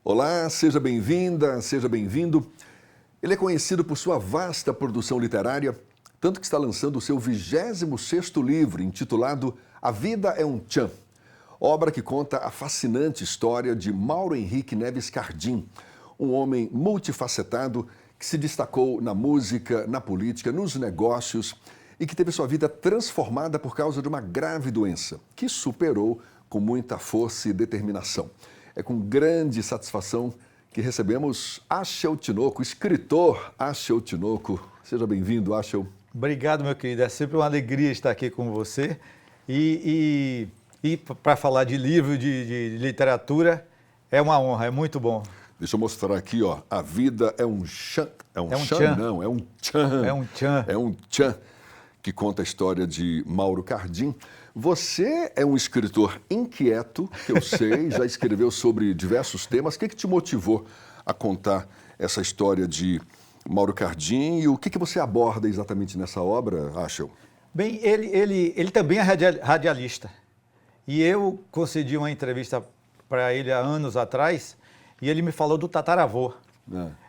Olá, seja bem-vinda, seja bem-vindo. Ele é conhecido por sua vasta produção literária, tanto que está lançando o seu 26º livro, intitulado A Vida é um Tchan, obra que conta a fascinante história de Mauro Henrique Neves Cardim, um homem multifacetado que se destacou na música, na política, nos negócios e que teve sua vida transformada por causa de uma grave doença, que superou com muita força e determinação. É com grande satisfação que recebemos Axel Tinoco, escritor Axel Tinoco. Seja bem-vindo, Axel. Obrigado, meu querido. É sempre uma alegria estar aqui com você. E para falar de livro, de literatura, é uma honra, é muito bom. Deixa eu mostrar aqui, ó. A vida é um tchan. É um tchan? Tchan? Não, é um tchan. É um tchan. É um tchan, que conta a história de Mauro Cardim. Você é um escritor inquieto, que eu sei, já escreveu sobre diversos temas. O que te motivou a contar essa história de Mauro Cardim e o que você aborda exatamente nessa obra, Axel? Bem, ele também é radialista. E eu concedi uma entrevista para ele há anos atrás e ele me falou do tataravô,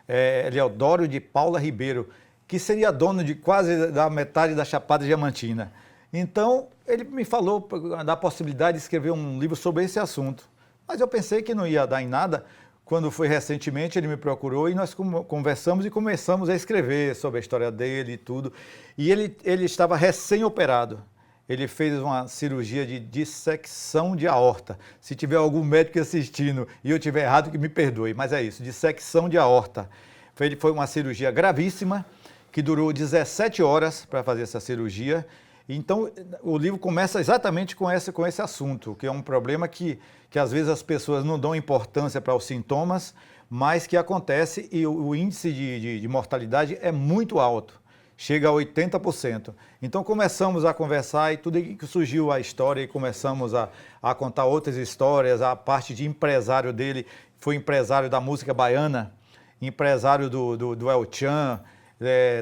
Eleodoro de Paula Ribeiro, que seria dono de quase da metade da Chapada Diamantina. Então, ele me falou da possibilidade de escrever um livro sobre esse assunto. Mas eu pensei que não ia dar em nada. Quando foi recentemente, ele me procurou e nós conversamos e começamos a escrever sobre a história dele e tudo. E ele estava recém-operado. Ele fez uma cirurgia de dissecção de aorta. Se tiver algum médico assistindo e eu tiver errado, que me perdoe. Mas é isso, dissecção de aorta. Foi uma cirurgia gravíssima, que durou 17 horas para fazer essa cirurgia. Então, o livro começa exatamente com esse assunto, que é um problema que às vezes as pessoas não dão importância para os sintomas, mas que acontece e o índice de mortalidade é muito alto, chega a 80%. Então, começamos a conversar e tudo que surgiu a história e começamos a contar outras histórias. A parte de empresário dele, foi empresário da música baiana, empresário do El Tchan,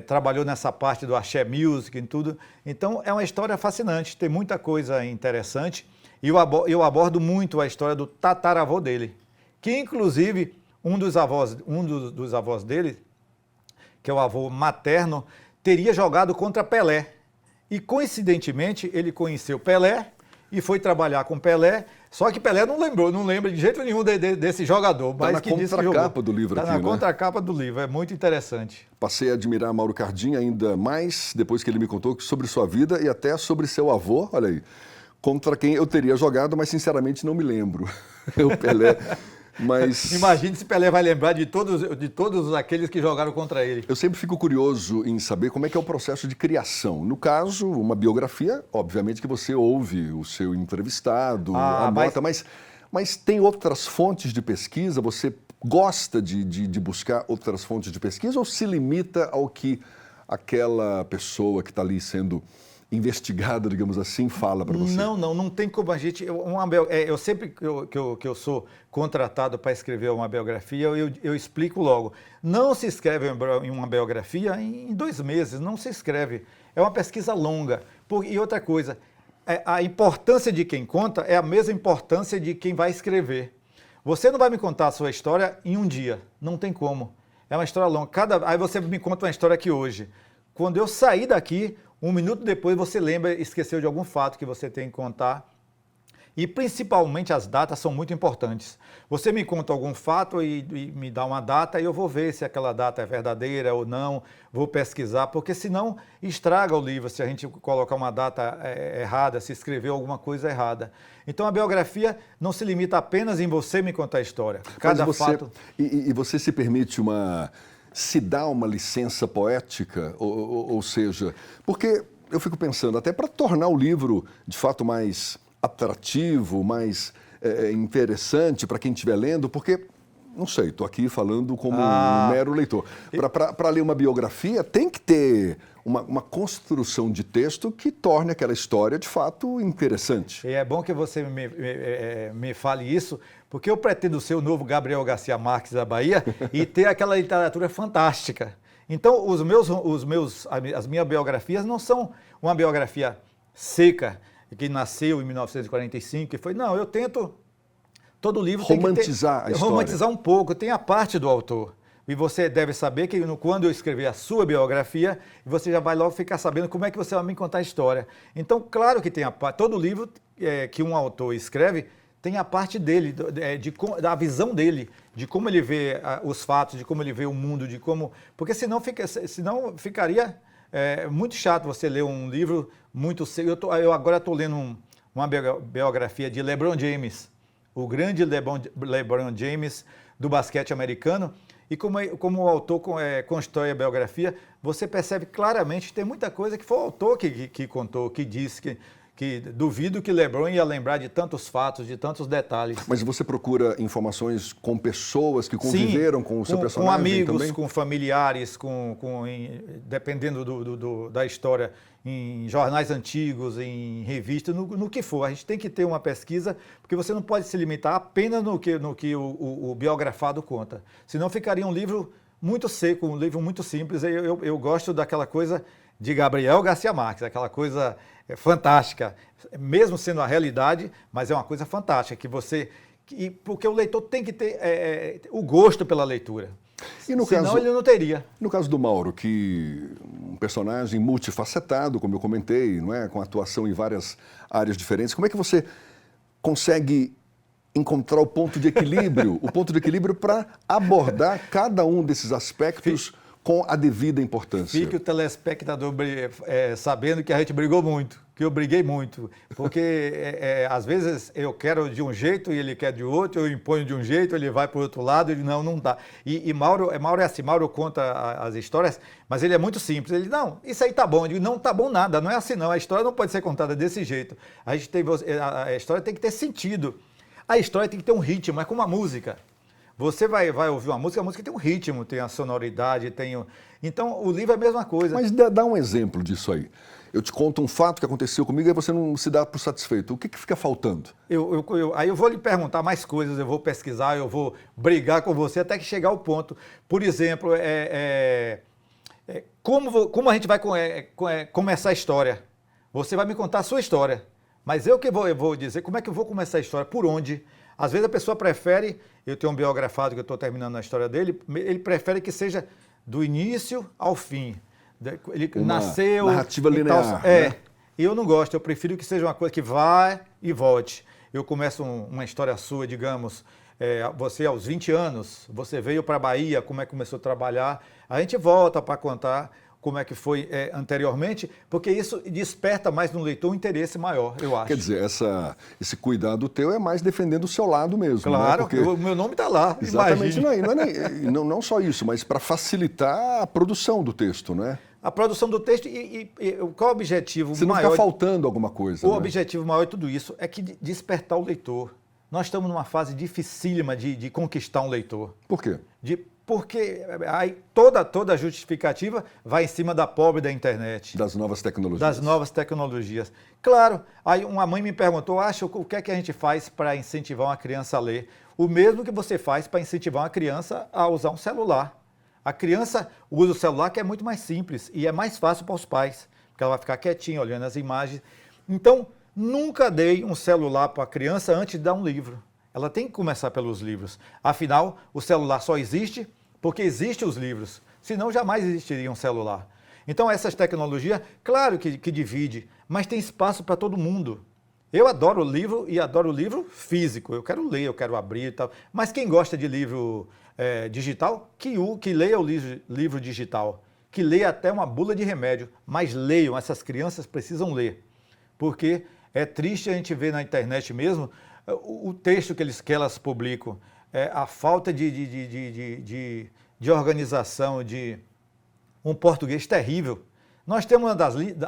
trabalhou nessa parte do axé music e tudo. Então, é uma história fascinante, tem muita coisa interessante. E eu abordo muito a história do tataravô dele, que inclusive um dos avós dele, que é o avô materno, teria jogado contra Pelé. E coincidentemente, ele conheceu Pelé e foi trabalhar com Pelé, só que Pelé não lembra de jeito nenhum desse jogador. Está na contracapa do livro aqui, né? Está na contracapa do livro, é muito interessante. Passei a admirar Mauro Cardim ainda mais depois que ele me contou sobre sua vida e até sobre seu avô, olha aí, contra quem eu teria jogado, mas sinceramente não me lembro. O Pelé... Mas... Imagine se Pelé vai lembrar de todos aqueles que jogaram contra ele. Eu sempre fico curioso em saber como é que é o processo de criação. No caso, uma biografia, obviamente que você ouve o seu entrevistado, anota, mas tem outras fontes de pesquisa? Você gosta de buscar outras fontes de pesquisa ou se limita ao que aquela pessoa que está ali sendo investigada, digamos assim, fala para você? Não tem como a gente... Eu sempre que eu sou contratado para escrever uma biografia, eu explico logo. Não se escreve uma biografia em 2 meses, não se escreve. É uma pesquisa longa. E outra coisa, a importância de quem conta é a mesma importância de quem vai escrever. Você não vai me contar a sua história em um dia, não tem como. É uma história longa. Aí você me conta uma história aqui hoje. Quando eu sair daqui, 1 minuto depois você esqueceu de algum fato que você tem que contar. E principalmente as datas são muito importantes. Você me conta algum fato e me dá uma data e eu vou ver se aquela data é verdadeira ou não, vou pesquisar, porque senão estraga o livro se a gente colocar uma data errada, se escrever alguma coisa errada. Então a biografia não se limita apenas em você me contar a história. Cada fato... E você se permite se dá uma licença poética, ou seja, porque eu fico pensando, até para tornar o livro de fato mais atrativo, mais interessante para quem estiver lendo, porque, não sei, estou aqui falando como um mero leitor. Para ler uma biografia, tem que ter uma construção de texto que torne aquela história de fato interessante. E é bom que você me fale isso, porque eu pretendo ser o novo Gabriel Garcia Marques da Bahia e ter aquela literatura fantástica. Então, as minhas biografias não são uma biografia seca, que nasceu em 1945, que foi... Não, eu tento todo livro romantizar a história. Romantizar um pouco, tem a parte do autor. E você deve saber que quando eu escrever a sua biografia, você já vai logo ficar sabendo como é que você vai me contar a história. Então, claro que tem a parte, todo livro que um autor escreve tem a parte dele, da visão dele, de como ele vê os fatos, de como ele vê o mundo, de como... Porque senão ficaria muito chato você ler um livro muito... Eu agora estou lendo uma biografia de LeBron James, o grande LeBron James do basquete americano. E como o autor constrói a biografia, você percebe claramente que tem muita coisa que foi o autor que contou, que disse, que duvido que LeBron ia lembrar de tantos fatos, de tantos detalhes. Mas você procura informações com pessoas que conviveram com o seu personagem com amigos, também? com familiares, dependendo da história, em jornais antigos, em revistas, no que for. A gente tem que ter uma pesquisa, porque você não pode se limitar apenas no que o biografado conta. Senão ficaria um livro muito seco, um livro muito simples. Eu gosto daquela coisa de Gabriel Garcia Marques, aquela coisa fantástica, mesmo sendo a realidade, mas é uma coisa fantástica, porque o leitor tem que ter o gosto pela leitura. E no Senão caso, ele não teria. No caso do Mauro, que um personagem multifacetado, como eu comentei, não é, com atuação em várias áreas diferentes, como é que você consegue encontrar o ponto de equilíbrio, para abordar cada um desses aspectos com a devida importância? Fique o telespectador sabendo que a gente brigou muito, que eu briguei muito, porque às vezes eu quero de um jeito e ele quer de outro, eu imponho de um jeito, ele vai para o outro lado, ele não dá. E Mauro é assim, Mauro conta as histórias, mas ele é muito simples, ele, não, isso aí tá bom, eu digo, não tá bom nada, não é assim não, a história não pode ser contada desse jeito, a história tem que ter sentido, a história tem que ter um ritmo, é como a música. Você vai ouvir uma música, a música tem um ritmo, tem a sonoridade, Então, o livro é a mesma coisa. Mas dá um exemplo disso aí. Eu te conto um fato que aconteceu comigo e você não se dá por satisfeito. O que fica faltando? Aí eu vou lhe perguntar mais coisas, eu vou pesquisar, eu vou brigar com você até que chegar ao ponto. Por exemplo, como a gente vai começar a história? Você vai me contar a sua história, mas eu vou dizer como é que eu vou começar a história, por onde. Às vezes a pessoa prefere, eu tenho um biografado que eu estou terminando a história dele, ele prefere que seja do início ao fim. Ele nasceu... narrativa linear. Né? E eu não gosto, eu prefiro que seja uma coisa que vá e volte. Eu começo uma história sua, digamos, você aos 20 anos, você veio para a Bahia, como é que começou a trabalhar, a gente volta para contar como é que foi anteriormente, porque isso desperta mais no leitor um interesse maior, eu acho. Quer dizer, esse cuidado teu é mais defendendo o seu lado mesmo. Claro, né? Porque... o meu nome está lá. Exatamente, não só isso, mas para facilitar a produção do texto, né? A produção do texto e qual o objetivo maior? Se não ficar faltando alguma coisa. O objetivo maior de tudo isso é que despertar o leitor. Nós estamos numa fase dificílima de conquistar um leitor. Por quê? Porque aí toda a justificativa vai em cima da pobre da internet. Das novas tecnologias. Das novas tecnologias. Claro, aí uma mãe me perguntou, o que é que a gente faz para incentivar uma criança a ler? O mesmo que você faz para incentivar uma criança a usar um celular. A criança usa o celular, que é muito mais simples e é mais fácil para os pais, porque ela vai ficar quietinha olhando as imagens. Então, nunca dei um celular para a criança antes de dar um livro. Ela tem que começar pelos livros. Afinal, o celular só existe porque existem os livros. Senão, jamais existiria um celular. Então, essas tecnologias, claro que divide, mas tem espaço para todo mundo. Eu adoro o livro e adoro o livro físico. Eu quero ler, eu quero abrir e tal. Mas quem gosta de livro digital, que leia o livro digital. Que leia até uma bula de remédio. Mas leiam, essas crianças precisam ler. Porque é triste a gente ver na internet mesmo o texto que elas publicam, a falta de organização, de um português terrível. Nós temos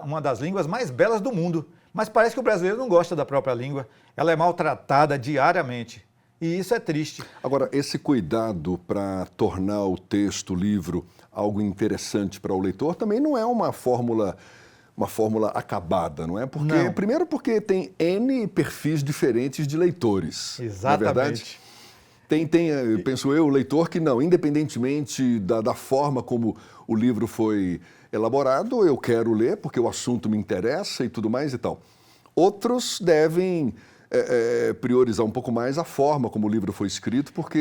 uma das línguas mais belas do mundo, mas parece que o brasileiro não gosta da própria língua. Ela é maltratada diariamente. E isso é triste. Agora, esse cuidado para tornar o texto, o livro, algo interessante para o leitor, também não é uma fórmula acabada, não é? Primeiro porque tem N perfis diferentes de leitores. Exatamente. Não é verdade? Tem, penso eu, o leitor que não, independentemente da forma como o livro foi elaborado, eu quero ler porque o assunto me interessa e tudo mais e tal. Outros devem priorizar um pouco mais a forma como o livro foi escrito, porque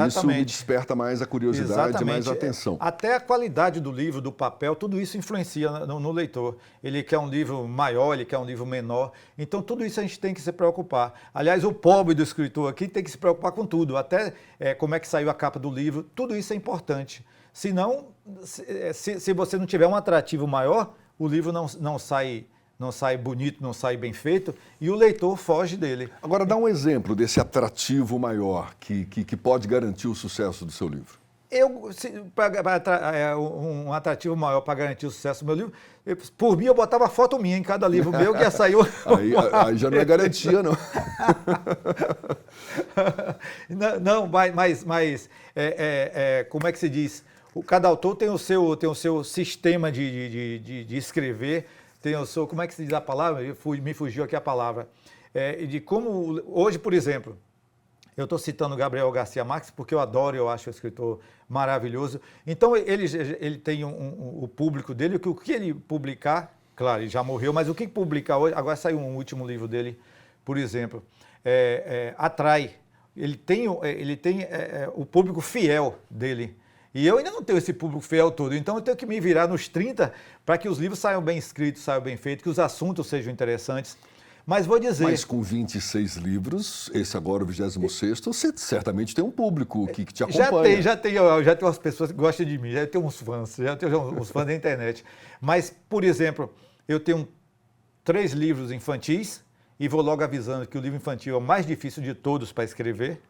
isso me desperta mais a curiosidade, mais a atenção. Até a qualidade do livro, do papel, tudo isso influencia no leitor. Ele quer um livro maior, ele quer um livro menor. Então, tudo isso a gente tem que se preocupar. Aliás, o pobre do escritor aqui tem que se preocupar com tudo, até como é que saiu a capa do livro. Tudo isso é importante. Senão, se você não tiver um atrativo maior, o livro não sai bonito, não sai bem feito, e o leitor foge dele. Agora, dá um exemplo desse atrativo maior que pode garantir o sucesso do seu livro. Um atrativo maior para garantir o sucesso do meu livro, por mim eu botava foto minha em cada livro meu que ia sair. Aí já não é garantia, não. Não, mas como é que se diz? Cada autor tem o seu sistema de escrever, tem o seu, como é que se diz a palavra? Me fugiu aqui a palavra. De como, hoje, por exemplo, eu estou citando Gabriel Garcia Marques porque eu adoro, eu acho o escritor maravilhoso. Então, ele tem o público dele, o que ele publicar, claro, ele já morreu, mas o que publicar hoje, agora saiu um último livro dele, por exemplo, atrai. Ele tem o público fiel dele. E eu ainda não tenho esse público fiel todo, então eu tenho que me virar nos 30 para que os livros saiam bem escritos, saiam bem feitos, que os assuntos sejam interessantes. Mas vou dizer... Mas com 26 livros, esse agora o 26º, você certamente tem um público que te acompanha. Já tem umas pessoas que gostam de mim, já tem uns fãs da internet. Mas, por exemplo, eu tenho 3 livros infantis e vou logo avisando que o livro infantil é o mais difícil de todos para escrever.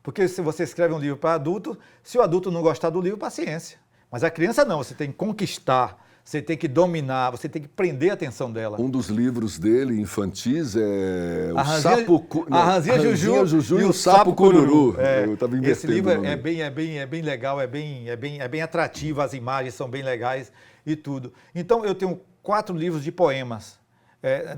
Porque se você escreve um livro para adulto, se o adulto não gostar do livro, paciência. Mas a criança não, você tem que conquistar, você tem que dominar, você tem que prender a atenção dela. Um dos livros dele, infantis, é A Ranzinha Juju e o Sapo Cururu. Eu estava invertendo. Esse livro é bem legal, é bem atrativo, as imagens são bem legais e tudo. Então eu tenho 4 livros de poemas.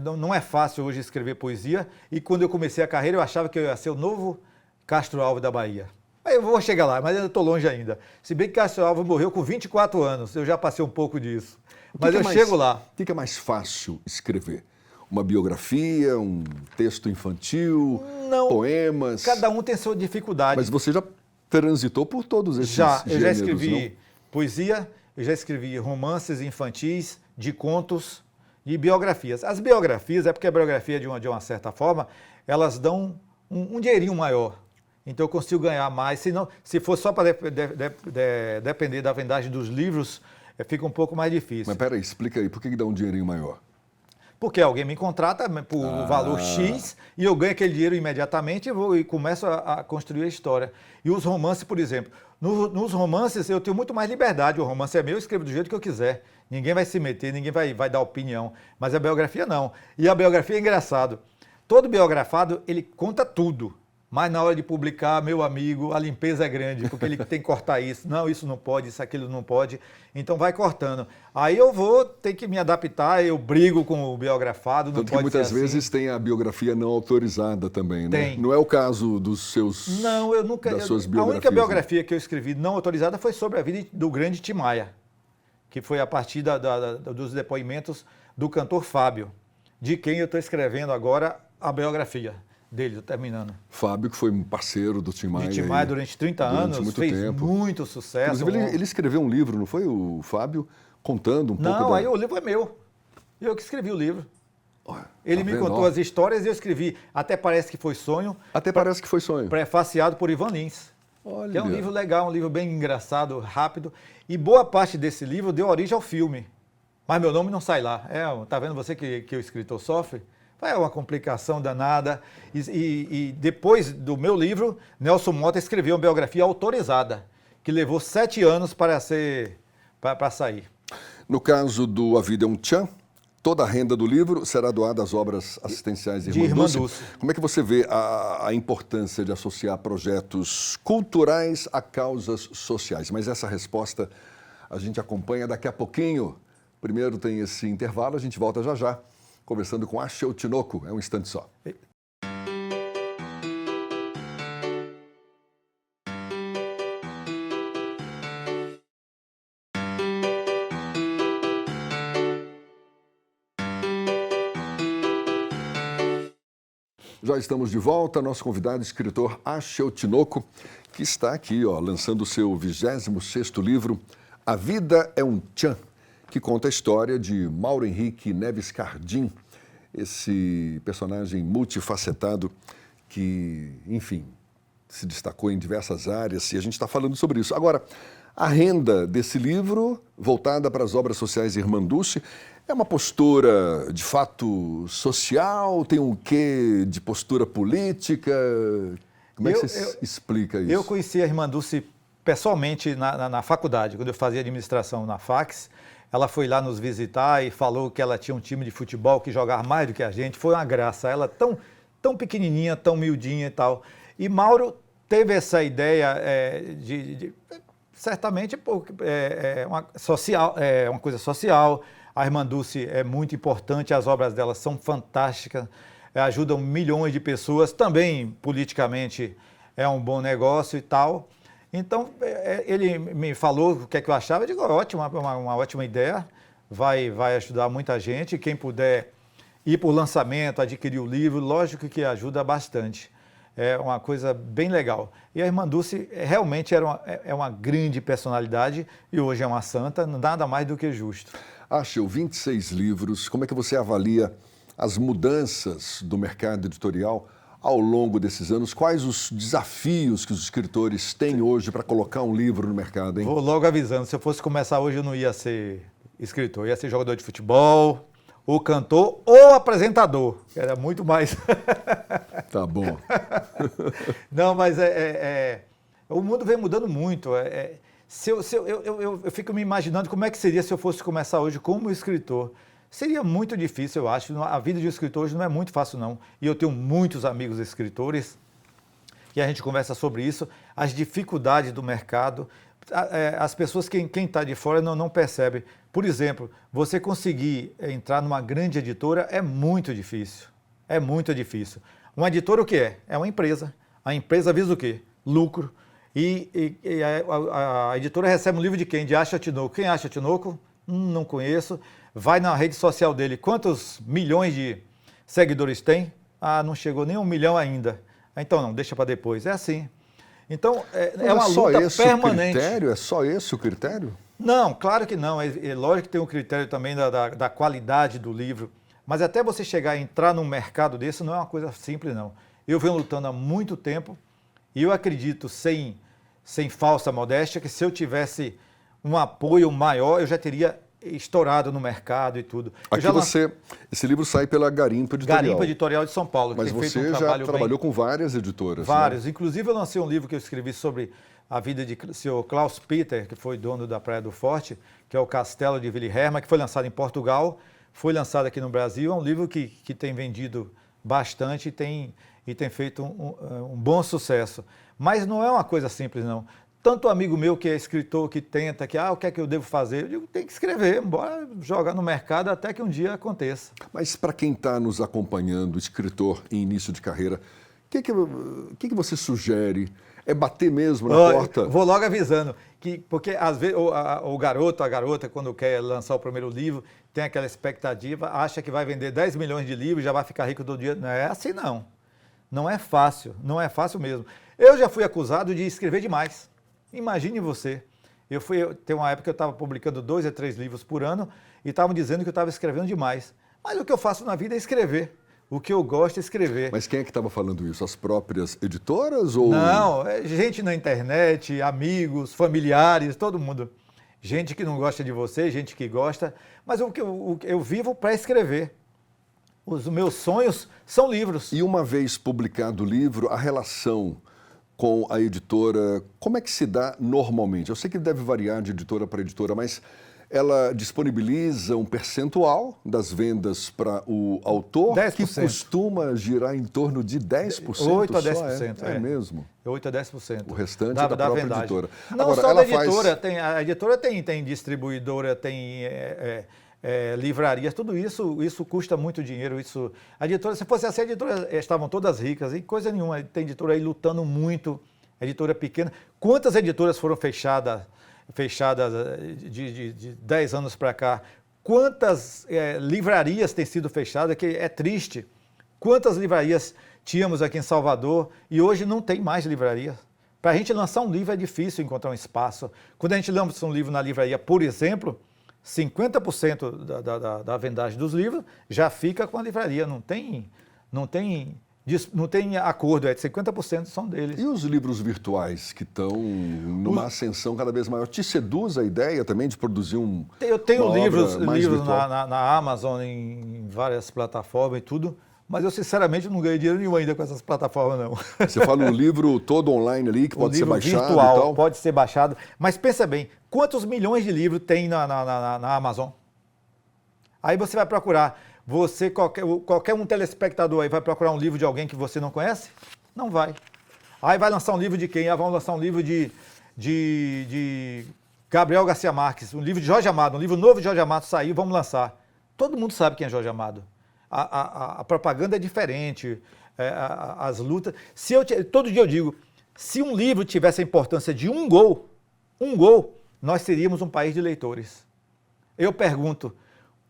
Não é fácil hoje escrever poesia, e quando eu comecei a carreira eu achava que eu ia ser o novo Castro Alves da Bahia. Eu vou chegar lá, mas eu estou longe ainda. Se bem que Castro Alves morreu com 24 anos, eu já passei um pouco disso. Mas eu chego lá. O que é mais fácil escrever? Uma biografia, um texto infantil, poemas? Cada um tem sua dificuldade. Mas você já transitou por todos esses gêneros, eu já escrevi poesia, eu já escrevi romances infantis, de contos e biografias. As biografias, porque a biografia, de uma certa forma, elas dão um dinheirinho maior. Então eu consigo ganhar mais. Se for só para depender da vendagem dos livros, fica um pouco mais difícil. Mas peraí, explica aí, por que dá um dinheirinho maior? Porque alguém me contrata por valor X e eu ganho aquele dinheiro imediatamente e começo a construir a história. E os romances, por exemplo, nos romances eu tenho muito mais liberdade. O romance é meu, eu escrevo do jeito que eu quiser. Ninguém vai se meter, ninguém vai dar opinião. Mas a biografia não. E a biografia é engraçado. Todo biografado, ele conta tudo. Mas na hora de publicar, meu amigo, a limpeza é grande, porque ele tem que cortar isso. Não, isso não pode, isso, aquilo não pode. Então vai cortando. Aí eu vou ter que me adaptar, eu brigo com o biografado. Tanto que muitas vezes tem a biografia não autorizada também, né? Tem. Não é o caso dos seus... Não, eu nunca... das suas biografias, a única biografia que eu escrevi não autorizada foi sobre a vida do grande Tim Maia, que foi a partir dos depoimentos do cantor Fábio, de quem eu estou escrevendo agora a biografia dele, terminando. Fábio, que foi um parceiro do Tim Maia. De Tim Maia durante 30 anos, fez muito sucesso. Inclusive, ele escreveu um livro, não foi, o Fábio, contando um pouco Não, aí o livro é meu. Eu que escrevi o livro. Ele me contou as histórias e eu escrevi. Até parece que foi sonho. Até parece que foi sonho. Prefaciado por Ivan Lins. Olha. Que é um livro legal, um livro bem engraçado, rápido. E boa parte desse livro deu origem ao filme. Mas meu nome não sai lá. Tá vendo você que o escritor sofre? É uma complicação danada. E depois do meu livro, Nelson Motta escreveu uma biografia autorizada, que levou 7 anos para sair. No caso do A Vida é um Tchan, toda a renda do livro será doada às obras assistenciais de Irmã Dulce. Como é que você vê a importância de associar projetos culturais a causas sociais? Mas essa resposta a gente acompanha daqui a pouquinho. Primeiro tem esse intervalo, a gente volta já já, conversando com Axel Tinoco. É um instante só. Já estamos de volta. Nosso convidado, escritor Axel Tinoco, que está aqui, lançando o seu 26º livro, A Vida é um Tchan, que conta a história de Mauro Henrique Neves Cardim, esse personagem multifacetado que, enfim, se destacou em diversas áreas, e a gente está falando sobre isso. Agora, a renda desse livro, voltada para as obras sociais Irmanduce, é uma postura, de fato, social? Tem um quê de postura política? Como é que você explica isso? Eu conheci a Irmanduce pessoalmente na faculdade, quando eu fazia administração na Fax. Ela foi lá nos visitar e falou que ela tinha um time de futebol que jogava mais do que a gente. Foi uma graça. Ela tão pequenininha, tão miudinha e tal. E Mauro teve essa ideia certamente uma coisa social. A Irmanduce é muito importante, as obras dela são fantásticas, ajudam milhões de pessoas, também politicamente é um bom negócio e tal. Então, ele me falou o que é que eu achava, eu digo, ótimo, uma ótima ideia, vai ajudar muita gente, quem puder ir para o lançamento, adquirir o livro, lógico que ajuda bastante. É uma coisa bem legal. E a Irmanduce realmente é uma grande personalidade e hoje é uma santa, nada mais do que justo. Axel, 26 livros, como é que você avalia as mudanças do mercado editorial ao longo desses anos? Quais os desafios que os escritores têm hoje para colocar um livro no mercado, hein? Vou logo avisando, se eu fosse começar hoje eu não ia ser escritor, eu ia ser jogador de futebol, ou cantor, ou apresentador, que era muito mais... Tá bom. Não, mas o mundo vem mudando muito. Eu fico me imaginando como é que seria se eu fosse começar hoje como escritor. Seria muito difícil, eu acho. A vida de um escritor hoje não é muito fácil, não. E eu tenho muitos amigos escritores e a gente conversa sobre isso, as dificuldades do mercado. As pessoas, quem está de fora, não percebe. Por exemplo, você conseguir entrar numa grande editora é muito difícil. É muito difícil. Uma editora o que é? É uma empresa. A empresa visa o quê? Lucro. E a editora recebe um livro de quem? De Axel Tinoco. Quem é Axel Tinoco? Não conheço. Vai na rede social dele. Quantos milhões de seguidores tem? Não chegou nem 1 milhão ainda. Então não, deixa para depois. É assim. Então, é uma luta permanente. É só esse o critério? Não, claro que não. É lógico que tem um critério também da qualidade do livro. Mas até você chegar a entrar num mercado desse não é uma coisa simples, não. Eu venho lutando há muito tempo e eu acredito, sem falsa modéstia, que se eu tivesse um apoio maior, eu já teria estourado no mercado e tudo. Esse livro sai pela Garimpo Editorial. Garimpo Editorial de São Paulo. Mas você já trabalhou com várias editoras. Vários. Né? Inclusive eu lancei um livro que eu escrevi sobre a vida de Sr. Klaus Peter, que foi dono da Praia do Forte, que é o Castelo de Villerherma, que foi lançado em Portugal, foi lançado aqui no Brasil. É um livro que tem vendido bastante e tem feito um bom sucesso. Mas não é uma coisa simples, não. Tanto amigo meu que é escritor, que tenta, o que é que eu devo fazer? Eu digo, tem que escrever, bora jogar no mercado até que um dia aconteça. Mas para quem está nos acompanhando, escritor em início de carreira, o que você sugere? É bater mesmo na porta? Vou logo avisando, porque às vezes o garoto, a garota, quando quer lançar o primeiro livro, tem aquela expectativa, acha que vai vender 10 milhões de livros e já vai ficar rico todo dia. Não é assim, não. Não é fácil mesmo. Eu já fui acusado de escrever demais. Imagine você. Tem uma época que eu estava publicando 2 a 3 livros por ano e estavam dizendo que eu estava escrevendo demais. Mas o que eu faço na vida é escrever. O que eu gosto é escrever. Mas quem é que estava falando isso? As próprias editoras? Ou... Não, gente na internet, amigos, familiares, todo mundo. Gente que não gosta de você, gente que gosta. Mas eu vivo para escrever. Os meus sonhos são livros. E uma vez publicado o livro, a relação com a editora, como é que se dá normalmente? Eu sei que deve variar de editora para editora, mas ela disponibiliza um percentual das vendas para o autor, 10%. Que costuma girar em torno de 10%. 8 a 10%. É mesmo? 8 a 10%. O restante é da própria vendagem. editora. Não Agora, só ela da editora, a editora tem distribuidora, tem livrarias, tudo isso custa muito dinheiro. A editora, se fosse assim, a editora estavam todas ricas, e coisa nenhuma. Tem editora aí lutando muito, editora pequena. Quantas editoras foram fechadas de 10 anos para cá? Quantas livrarias têm sido fechadas? Que é triste. Quantas livrarias tínhamos aqui em Salvador e hoje não tem mais livraria. Para a gente lançar um livro é difícil encontrar um espaço. Quando a gente lança um livro na livraria, por exemplo, 50% da vendagem dos livros já fica com a livraria. Não tem acordo, 50% são deles. E os livros virtuais que estão numa ascensão cada vez maior? Te seduz a ideia também de produzir Eu tenho livros virtual? na Amazon, em várias plataformas e tudo, mas eu sinceramente não ganhei dinheiro nenhum ainda com essas plataformas, não. Você fala um livro todo online ali que pode ser baixado virtual, e tal? pode ser baixado, mas pensa bem, quantos milhões de livros tem na Amazon? Aí você vai procurar. Qualquer um telespectador aí vai procurar um livro de alguém que você não conhece? Não vai. Aí vai lançar um livro de quem? Vão lançar um livro de Gabriel Garcia Marques, um livro de Jorge Amado, um livro novo de Jorge Amado saiu, vamos lançar. Todo mundo sabe quem é Jorge Amado. A propaganda é diferente, as lutas. Todo dia eu digo, se um livro tivesse a importância de um gol, nós seríamos um país de leitores. Eu pergunto,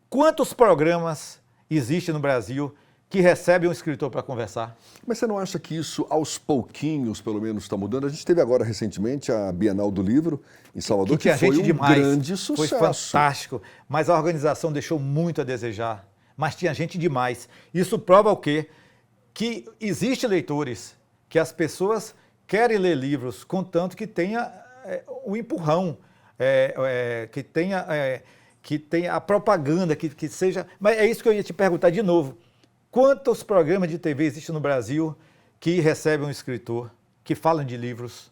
quantos programas existe no Brasil que recebe um escritor para conversar? Mas você não acha que isso, aos pouquinhos, pelo menos, está mudando? A gente teve agora, recentemente, a Bienal do Livro, em Salvador, que foi um grande sucesso. Foi fantástico, mas a organização deixou muito a desejar. Mas tinha gente demais. Isso prova o quê? Que existem leitores, que as pessoas querem ler livros, contanto que tenha o empurrão, que tenha a propaganda, que seja... Mas é isso que eu ia te perguntar de novo. Quantos programas de TV existem no Brasil que recebem um escritor, que falam de livros?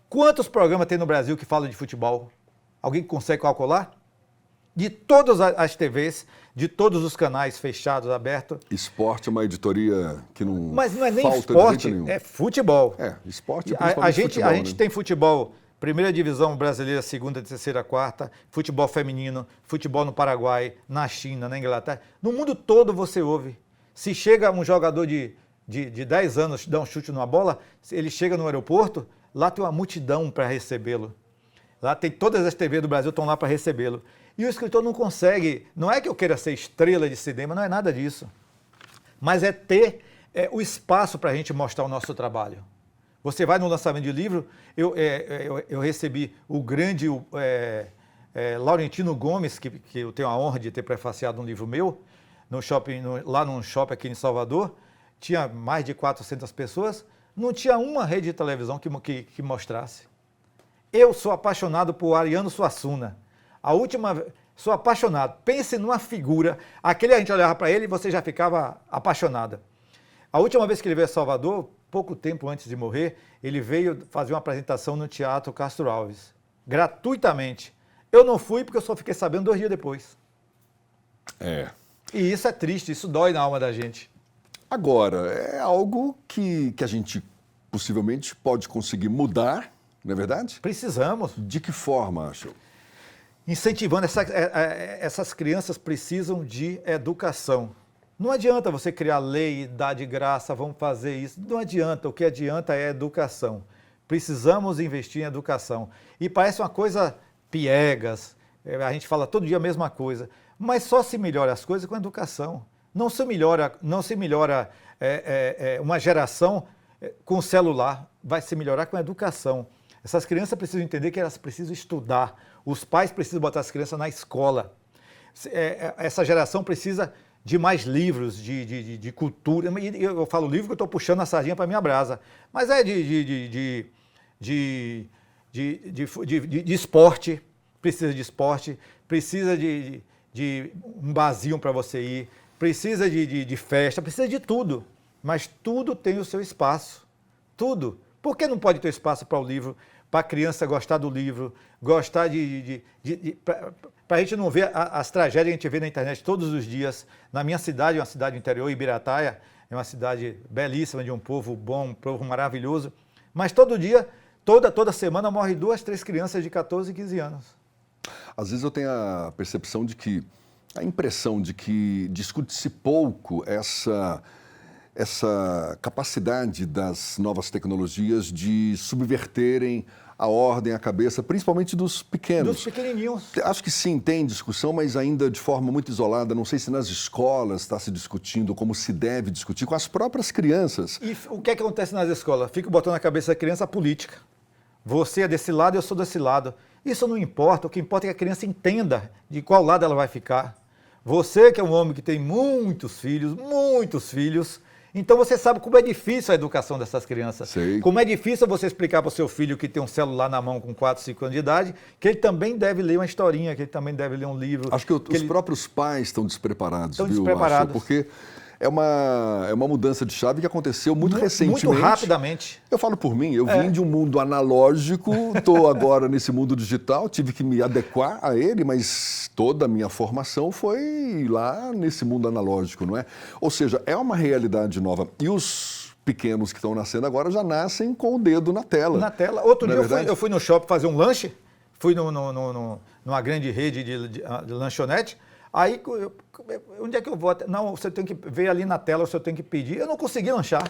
Quantos programas tem no Brasil que falam de futebol? Alguém consegue calcular? De todas as TVs, de todos os canais fechados, abertos. Esporte é uma editoria que não falta. Mas não é nem esporte, é futebol. Esporte é principalmente futebol. A gente tem futebol... Primeira divisão brasileira, segunda, terceira, quarta, futebol feminino, futebol no Paraguai, na China, na Inglaterra. No mundo todo você ouve. Se chega um jogador de 10 anos, dá um chute numa bola, ele chega no aeroporto, lá tem uma multidão para recebê-lo. Lá tem todas as TVs do Brasil estão lá para recebê-lo. E o escritor não consegue, não é que eu queira ser estrela de cinema, não é nada disso. Mas é ter o espaço para a gente mostrar o nosso trabalho. Você vai no lançamento de livro, eu recebi o grande Laurentino Gomes, que eu tenho a honra de ter prefaciado um livro meu, lá num shopping aqui em Salvador, tinha mais de 400 pessoas, não tinha uma rede de televisão que mostrasse. Eu sou apaixonado por Ariano Suassuna. Sou apaixonado. Pense numa figura, a gente olhava para ele e você já ficava apaixonada. A última vez que ele veio a Salvador, pouco tempo antes de morrer, ele veio fazer uma apresentação no Teatro Castro Alves, gratuitamente. Eu não fui porque eu só fiquei sabendo 2 dias depois. E isso é triste, isso dói na alma da gente. Agora, é algo que a gente possivelmente pode conseguir mudar, não é verdade? Precisamos. De que forma, acho? Incentivando, essas crianças precisam de educação. Não adianta você criar lei e dar de graça, vamos fazer isso. Não adianta, o que adianta é educação. Precisamos investir em educação. E parece uma coisa piegas, a gente fala todo dia a mesma coisa, mas só se melhora as coisas com educação. Não se melhora uma geração com celular, vai se melhorar com educação. Essas crianças precisam entender que elas precisam estudar, os pais precisam botar as crianças na escola. Essa geração precisa de mais livros, de cultura. E eu falo livro que eu estou puxando a sardinha para a minha brasa. Mas é de esporte, precisa de esporte, precisa de um barzinho para você ir, precisa de festa, precisa de tudo. Mas tudo tem o seu espaço. Tudo. Por que não pode ter espaço para o livro, para a criança gostar do livro, gostar para a gente não ver as tragédias que a gente vê na internet todos os dias. Na minha cidade, uma cidade interior, Ibirataia, é uma cidade belíssima, de um povo bom, um povo maravilhoso. Mas todo dia, toda semana, morre 2, 3 crianças de 14 e 15 anos. Às vezes eu tenho a percepção a impressão de que discute-se pouco essa capacidade das novas tecnologias de subverterem a ordem, a cabeça, principalmente dos pequenos. Dos pequenininhos. Acho que sim, tem discussão, mas ainda de forma muito isolada. Não sei se nas escolas está se discutindo como se deve discutir com as próprias crianças. E o que é que acontece nas escolas? Fico botando na cabeça da criança a política. Você é desse lado, eu sou desse lado. Isso não importa, o que importa é que a criança entenda de qual lado ela vai ficar. Você que é um homem que tem muitos filhos, então você sabe como é difícil a educação dessas crianças. Sei. Como é difícil você explicar para o seu filho que tem um celular na mão com 4, 5 anos de idade, que ele também deve ler uma historinha, que ele também deve ler um livro. Acho que os próprios pais estão despreparados, Estão viu? despreparados. Porque é uma mudança de chave que aconteceu muito recentemente. Muito rapidamente. Eu falo por mim, eu vim de um mundo analógico, estou agora nesse mundo digital, tive que me adequar a ele, mas toda a minha formação foi lá nesse mundo analógico, não é? Ou seja, é uma realidade nova. E os pequenos que estão nascendo agora já nascem com o dedo na tela. Na tela. Outro dia eu fui no shopping fazer um lanche, fui numa grande rede de lanchonete. Aí, onde é que eu vou? Não, você tem que ver ali na tela, você tem que pedir. Eu não consegui lanchar.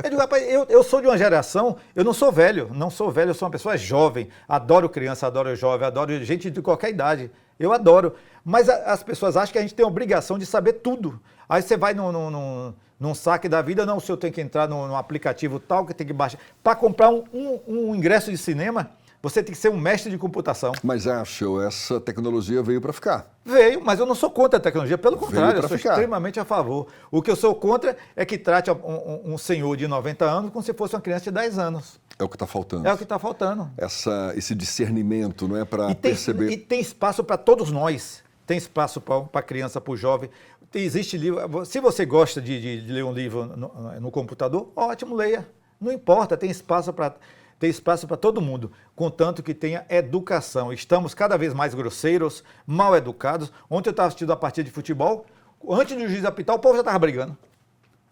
Eu digo, rapaz, eu sou de uma geração, eu não sou velho, eu sou uma pessoa jovem. Adoro criança, adoro jovem, adoro gente de qualquer idade. Eu adoro. Mas as pessoas acham que a gente tem a obrigação de saber tudo. Aí você vai num saque da vida, não, o senhor tem que entrar num aplicativo tal, que tem que baixar. Para comprar um ingresso de cinema, você tem que ser um mestre de computação. Mas essa tecnologia veio para ficar. Veio, mas eu não sou contra a tecnologia, pelo contrário, eu sou extremamente a favor. O que eu sou contra é que trate um senhor de 90 anos como se fosse uma criança de 10 anos. É o que está faltando. É o que está faltando. Esse discernimento, não é, para perceber. E tem espaço para todos nós. Tem espaço para a criança, para o jovem. Existe livro. Se você gosta de ler um livro no computador, ótimo, leia. Não importa, tem espaço para todo mundo, contanto que tenha educação. Estamos cada vez mais grosseiros, mal educados. Ontem eu estava assistindo a partida de futebol, antes do juiz apitar, o povo já estava brigando.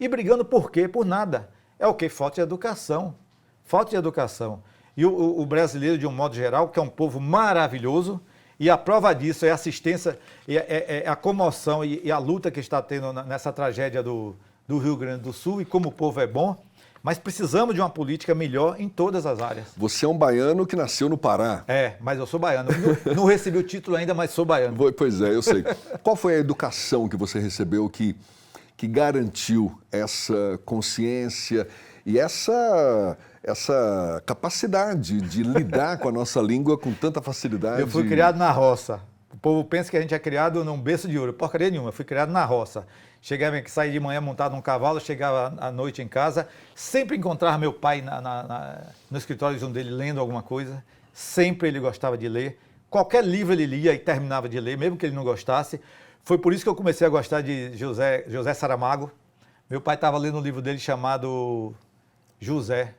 E brigando por quê? Por nada. É o quê? Falta de educação. Falta de educação. E o brasileiro, de um modo geral, que é um povo maravilhoso, e a prova disso é a assistência, é a comoção e a luta que está tendo nessa tragédia do Rio Grande do Sul, e como o povo é bom. Mas precisamos de uma política melhor em todas as áreas. Você é um baiano que nasceu no Pará. É, mas eu sou baiano. Não recebi o título ainda, mas sou baiano. Pois é, eu sei. Qual foi a educação que você recebeu que garantiu essa consciência e essa capacidade de lidar com a nossa língua com tanta facilidade? Eu fui criado na roça. O povo pensa que a gente é criado num berço de ouro. Porcaria nenhuma, eu fui criado na roça. Saí de manhã montado num cavalo, chegava à noite em casa, sempre encontrava meu pai no escritório dele lendo alguma coisa, sempre ele gostava de ler. Qualquer livro ele lia e terminava de ler, mesmo que ele não gostasse. Foi por isso que eu comecei a gostar de José Saramago. Meu pai estava lendo um livro dele chamado José.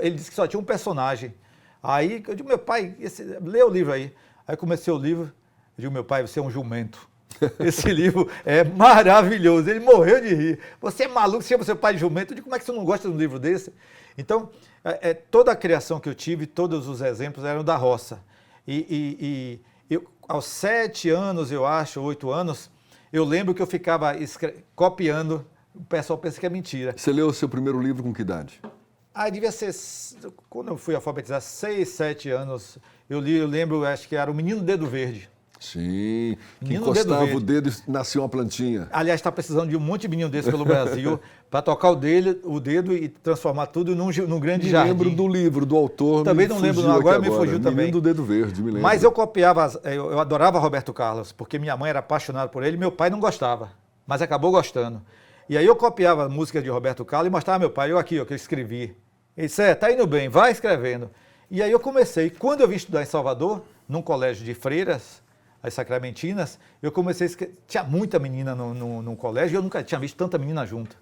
Ele disse que só tinha um personagem. Aí eu digo, meu pai, lê o livro aí. Aí comecei o livro, eu digo, meu pai, você é um jumento. Esse livro é maravilhoso, ele morreu de rir. Você é maluco, você chama seu pai de jumento, eu digo, como é que você não gosta de um livro desse? Então, toda a criação que eu tive, todos os exemplos eram da roça. E eu, aos 7 anos, eu acho, 8 anos, eu lembro que eu ficava copiando, o pessoal pensa que é mentira. Você leu o seu primeiro livro com que idade? Devia ser, quando eu fui alfabetizar, 6, 7 anos, eu lembro, acho que era O Menino Dedo Verde. Sim, que encostava o dedo e nascia uma plantinha. Aliás, está precisando de um monte de menino desse pelo Brasil para tocar o dedo e transformar tudo num grande jardim. Lembro do livro, do autor. Também não lembro, não, agora me fugiu também. Menino do Dedo Verde, me lembro. Mas eu copiava, eu adorava Roberto Carlos, porque minha mãe era apaixonada por ele, meu pai não gostava, mas acabou gostando. E aí eu copiava a música de Roberto Carlos e mostrava ao meu pai, que eu escrevi. Ele disse, tá indo bem, vai escrevendo. E aí eu comecei, quando eu vim estudar em Salvador, num colégio de freiras, as sacramentinas, eu comecei a escrever. Tinha muita menina no colégio e eu nunca tinha visto tanta menina junto.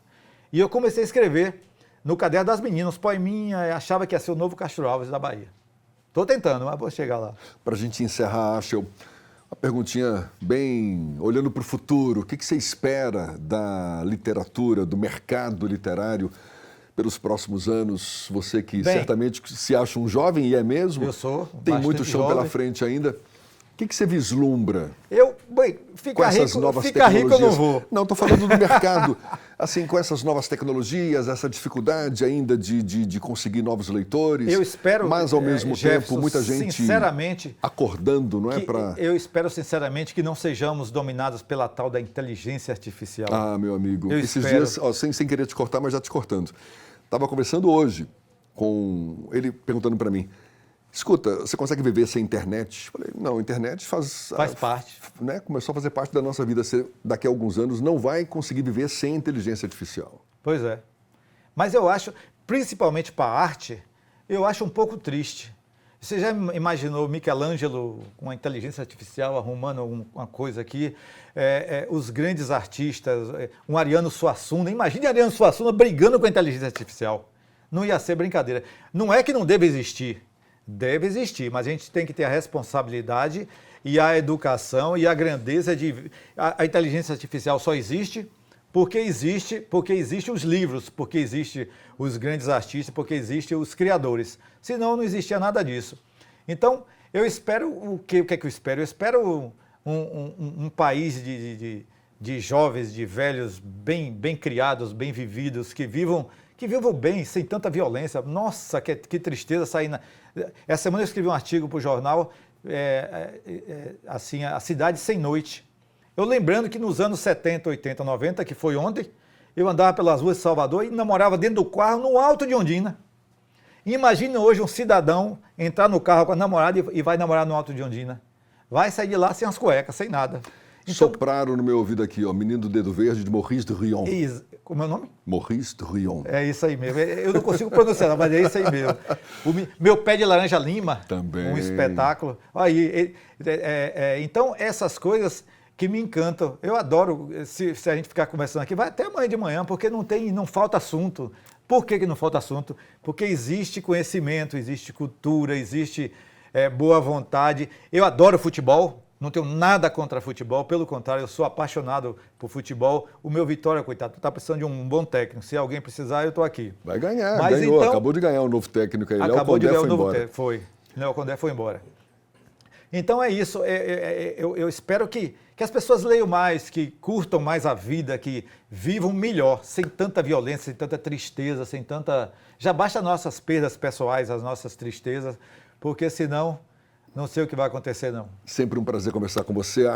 E eu comecei a escrever no caderno das meninas, poeminha, achava que ia ser o novo Castro Alves da Bahia. Estou tentando, mas vou chegar lá. Para a gente encerrar, Axel, uma perguntinha bem olhando para o futuro. O que você espera da literatura, do mercado literário pelos próximos anos? Você que certamente se acha um jovem, e é mesmo. Eu sou. Tem muito chão pela frente ainda. O que você vislumbra? Ficar rico eu não vou. Não, estou falando do mercado. Assim, com essas novas tecnologias, essa dificuldade ainda de conseguir novos leitores. Eu espero, mas ao mesmo Jefferson, tempo, muita gente sinceramente, acordando, não é? Eu espero, sinceramente, que não sejamos dominados pela tal da inteligência artificial. Ah, meu amigo, eu esses espero. dias, ó, sem querer te cortar, mas já te cortando. Estava conversando hoje com ele perguntando para mim, escuta, você consegue viver sem internet? Falei, não, a internet faz parte. Né, começou a fazer parte da nossa vida. Você, daqui a alguns anos, não vai conseguir viver sem inteligência artificial. Pois é. Mas eu acho, principalmente para a arte, eu acho um pouco triste. Você já imaginou Michelangelo com a inteligência artificial arrumando uma coisa aqui? Os grandes artistas, um Ariano Suassuna. Imagine Ariano Suassuna brigando com a inteligência artificial. Não ia ser brincadeira. Não é que não deve existir. Deve existir, mas a gente tem que ter a responsabilidade e a educação e a grandeza de... A inteligência artificial só existe porque existe os livros, porque existe os grandes artistas, porque existem os criadores. Senão não existia nada disso. Então, eu espero o que é que eu espero? Eu espero um país de jovens, de velhos bem criados, bem vividos, que vivam bem, sem tanta violência. Nossa, que tristeza sair Essa semana eu escrevi um artigo para o jornal, assim, A Cidade Sem Noite. Eu lembrando que nos anos 70, 80, 90, que foi ontem, eu andava pelas ruas de Salvador e namorava dentro do carro no Alto de Ondina. Imagina hoje um cidadão entrar no carro com a namorada e vai namorar no Alto de Ondina. Vai sair de lá sem as cuecas, sem nada. Então, sopraram no meu ouvido aqui, ó, Menino do Dedo Verde, de Maurice de Rion. Como é o nome? Maurice de Rion. É isso aí mesmo. Eu não consigo pronunciar, mas é isso aí mesmo. Meu Pé de Laranja Lima. Também. Um espetáculo. Aí, então, essas coisas que me encantam. Eu adoro, se a gente ficar conversando aqui, vai até amanhã de manhã, porque não falta assunto. Por que não falta assunto? Porque existe conhecimento, existe cultura, existe boa vontade. Eu adoro futebol. Não tenho nada contra futebol, pelo contrário, eu sou apaixonado por futebol. O meu Vitória, coitado, está precisando de um bom técnico. Se alguém precisar, eu estou aqui. Vai ganhar, mas ganhou, então, acabou de ganhar um novo técnico aí. Acabou de ganhar um novo técnico, foi. Léo Condé foi embora. Então é isso, eu espero que as pessoas leiam mais, que curtam mais a vida, que vivam melhor, sem tanta violência, sem tanta tristeza, sem tanta... Já basta as nossas perdas pessoais, as nossas tristezas, porque senão... Não sei o que vai acontecer, não. Sempre um prazer conversar com você.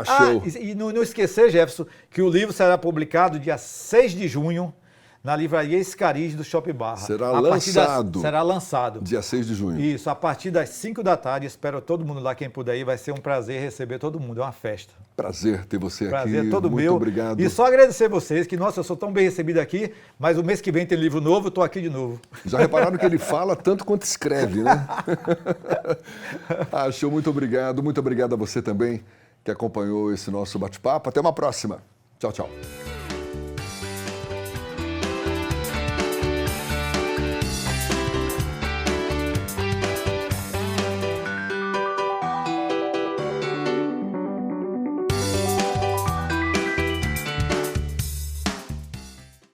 E não esquecer, Jefferson, que o livro será publicado dia 6 de junho na livraria Escariz do Shopping Barra. Será lançado. Será lançado. Dia 6 de junho. Isso, a partir das 5 da tarde. Espero todo mundo lá, quem puder ir. Vai ser um prazer receber todo mundo. É uma festa. Prazer ter você aqui. Prazer todo muito meu. Obrigado. E só agradecer vocês, que, nossa, eu sou tão bem recebido aqui, mas o mês que vem tem livro novo, eu estou aqui de novo. Já repararam que ele fala tanto quanto escreve, né? Show, muito obrigado. Muito obrigado a você também que acompanhou esse nosso bate-papo. Até uma próxima. Tchau, tchau.